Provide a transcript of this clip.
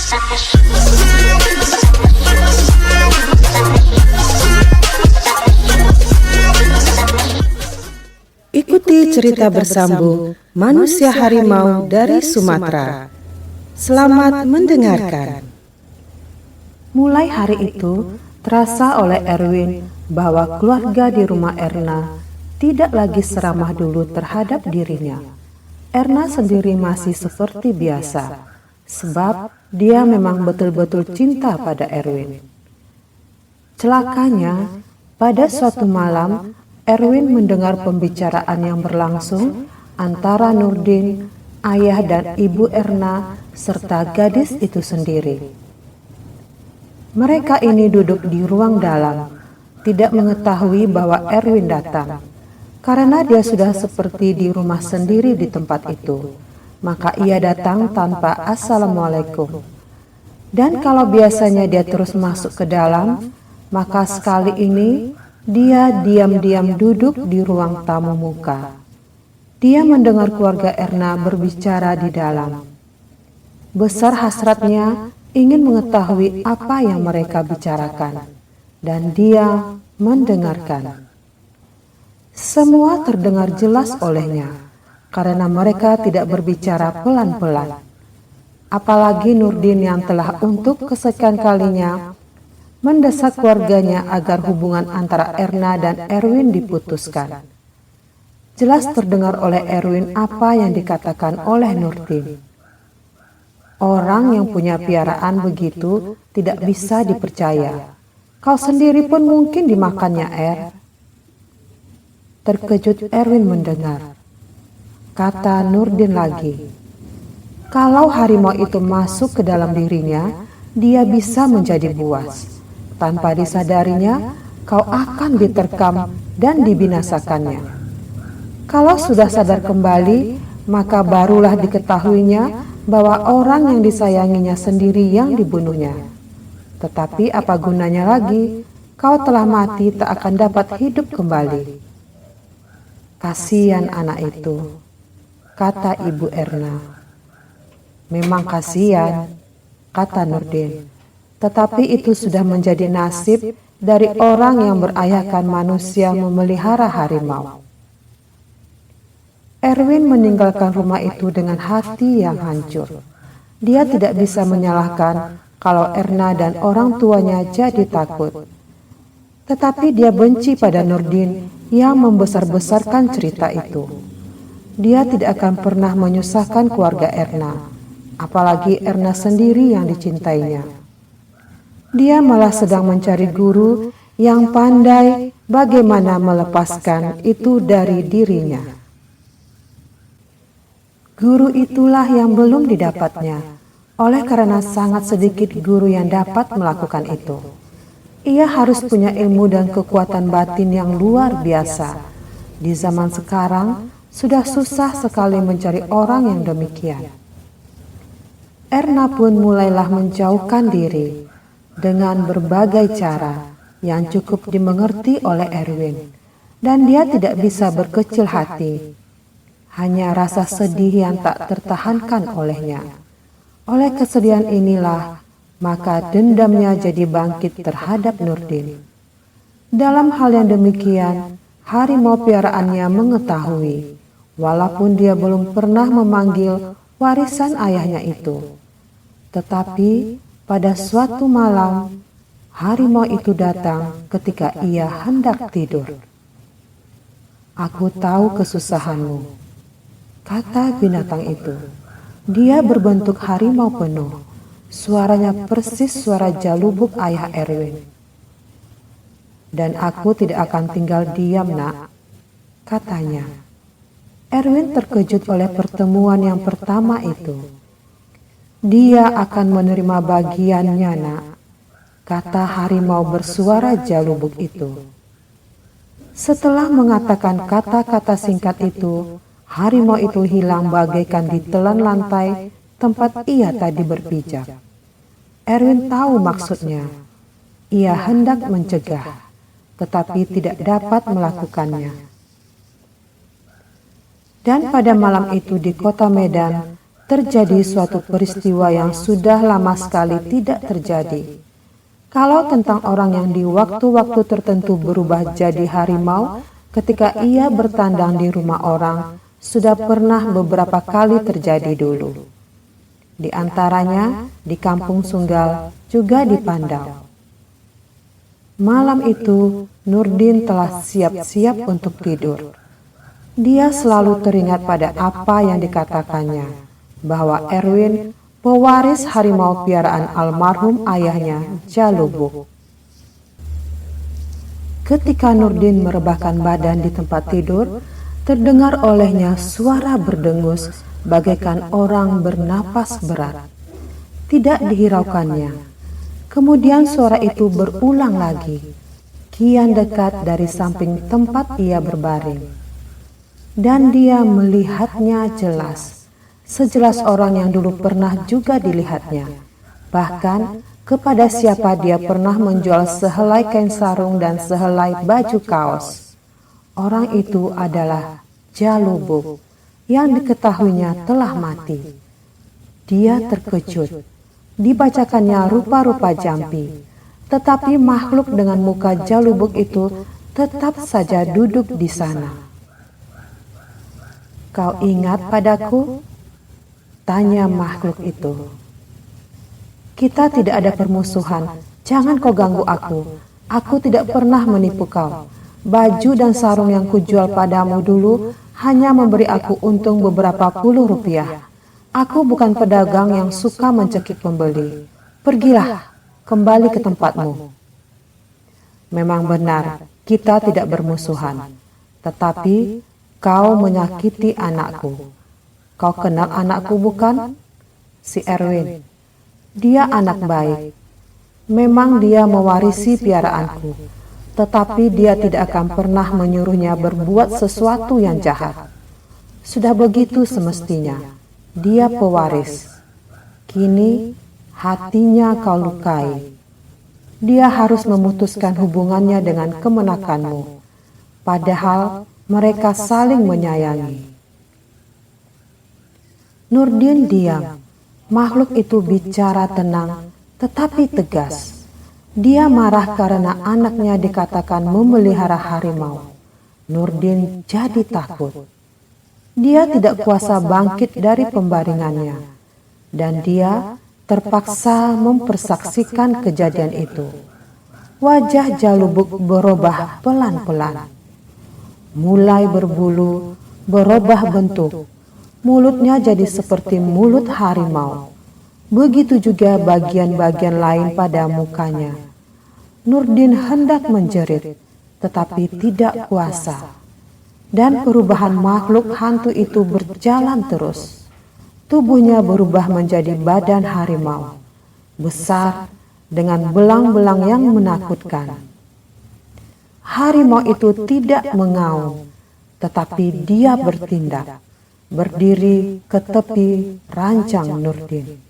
Ikuti cerita bersambung Manusia Harimau dari Sumatera. Selamat mendengarkan. Mulai hari itu, terasa oleh Erwin bahwa keluarga di rumah Erna tidak lagi seramah dulu terhadap dirinya. Erna sendiri masih seperti biasa, sebab dia memang betul-betul cinta pada Erwin. Celakanya, pada suatu malam, Erwin mendengar pembicaraan yang berlangsung antara Nurdin, ayah dan ibu Erna, serta gadis itu sendiri. Mereka ini duduk di ruang dalam, tidak mengetahui bahwa Erwin datang. Karena dia sudah seperti di rumah sendiri di tempat itu, maka ia datang tanpa assalamualaikum. Dan kalau biasanya dia terus masuk ke dalam, maka sekali ini dia diam-diam duduk di ruang tamu muka. Dia mendengar keluarga Erna berbicara di dalam. Besar hasratnya ingin mengetahui apa yang mereka bicarakan, dan dia mendengarkan. Semua terdengar jelas olehnya, karena mereka tidak berbicara pelan-pelan. Apalagi Nurdin yang telah untuk kesekian kalinya mendesak keluarganya agar hubungan antara Erna dan Erwin diputuskan. Jelas terdengar oleh Erwin apa yang dikatakan oleh Nurdin. Orang yang punya piaraan begitu tidak bisa dipercaya. Kau sendiri pun mungkin dimakannya, Terkejut Erwin mendengar. Kata Nurdin lagi, kalau harimau itu masuk ke dalam dirinya, dia bisa menjadi buas. Tanpa disadarinya, kau akan diterkam dan dibinasakannya. Kalau sudah sadar kembali, maka barulah diketahuinya bahwa orang yang disayanginya sendiri yang dibunuhnya. Tetapi apa gunanya lagi, kau telah mati tak akan dapat hidup kembali. Kasihan anak itu, kata ibu Erna. Memang kasihan, kata Nurdin. Tetapi itu sudah menjadi nasib dari orang yang berayahkan manusia memelihara harimau. Erwin meninggalkan rumah itu dengan hati yang hancur. Dia tidak bisa menyalahkan kalau Erna dan orang tuanya jadi takut. Tetapi dia benci pada Nurdin yang membesar-besarkan cerita itu. Dia tidak akan pernah menyusahkan keluarga Erna, apalagi Erna sendiri yang dicintainya. Dia malah sedang mencari guru yang pandai bagaimana melepaskan itu dari dirinya. Guru itulah yang belum didapatnya, oleh karena sangat sedikit guru yang dapat melakukan itu. Ia harus punya ilmu dan kekuatan batin yang luar biasa. Di zaman sekarang, sudah susah sekali mencari orang yang demikian. Erna pun mulailah menjauhkan diri dengan berbagai cara yang cukup dimengerti oleh Erwin. Dan dia tidak bisa berkecil hati. Hanya rasa sedih yang tak tertahankan olehnya. Oleh kesedihan inilah, maka dendamnya jadi bangkit terhadap Nurdin. Dalam hal yang demikian, harimau piaraannya mengetahui, walaupun dia belum pernah memanggil warisan ayahnya itu. Tetapi pada suatu malam, harimau itu datang ketika ia hendak tidur. Aku tahu kesusahanmu, kata binatang itu. Dia berbentuk harimau penuh. Suaranya persis suara jalubuk ayah Erwin. Dan aku tidak akan tinggal diam, nak, katanya. Erwin terkejut oleh pertemuan yang pertama itu. Dia akan menerima bagiannya, nak, kata harimau bersuara jalubuk itu. Setelah mengatakan kata-kata singkat itu, harimau itu hilang bagaikan ditelan lantai tempat ia tadi berpijak. Erwin tahu maksudnya. Ia hendak mencegah, tetapi tidak dapat melakukannya. Dan pada malam itu di kota Medan, terjadi suatu peristiwa yang sudah lama sekali tidak terjadi. Kalau tentang orang yang di waktu-waktu tertentu berubah jadi harimau ketika ia bertandang di rumah orang, sudah pernah beberapa kali terjadi dulu. Di antaranya di Kampung Sunggal, juga di Pandau. Malam itu, Nurdin telah siap-siap untuk tidur. Dia selalu teringat pada apa yang dikatakannya, bahwa Erwin, pewaris harimau piaraan almarhum ayahnya, Jalubuk. Ketika Nurdin merebahkan badan di tempat tidur, terdengar olehnya suara berdengus bagaikan orang bernapas berat. Tidak dihiraukannya. Kemudian suara itu berulang lagi, kian dekat dari samping tempat ia berbaring. Dan dia melihatnya jelas, sejelas orang yang dulu pernah juga dilihatnya. Bahkan kepada siapa dia pernah menjual sehelai kain sarung dan sehelai baju kaos. Orang itu adalah Jalubuk, yang diketahuinya telah mati. Dia terkejut. Dibacakannya rupa-rupa jampi, tetapi makhluk dengan muka Jalubuk itu tetap saja duduk di sana. "Kau ingat padaku?" tanya makhluk itu. "Kita tidak ada permusuhan, jangan kau ganggu aku. Aku tidak pernah menipu kau. Baju dan sarung yang kujual padamu dulu hanya memberi aku untung beberapa puluh rupiah. Aku bukan pedagang yang suka mencekik pembeli. Pergilah, kembali ke tempatmu." Memang benar, kita tidak bermusuhan. Tetapi kau menyakiti anakku. Kau kenal anakku bukan? Si Erwin. Dia anak baik. Memang dia mewarisi piaraanku. Tetapi dia tidak akan pernah menyuruhnya berbuat sesuatu yang jahat. Sudah begitu semestinya. Dia pewaris. Kini hatinya kau lukai. Dia harus memutuskan hubungannya dengan kemenakanmu. Padahal mereka saling menyayangi. Nurdin diam. Makhluk itu bicara tenang, tetapi tegas. Dia marah karena anaknya dikatakan memelihara harimau. Nurdin jadi takut. Dia tidak kuasa bangkit dari pembaringannya. Dan dia terpaksa mempersaksikan kejadian itu. Wajah Jalubuk berubah pelan-pelan. Mulai berbulu, berubah bentuk. Mulutnya jadi seperti mulut harimau. Begitu juga bagian-bagian lain pada mukanya. Nurdin hendak menjerit, tetapi tidak kuasa. Dan perubahan makhluk hantu itu berjalan terus. Tubuhnya berubah menjadi badan harimau, besar dengan belang-belang yang menakutkan. Harimau itu tidak mengaum, tetapi dia bertindak, berdiri ke tepi rancang Nurdin.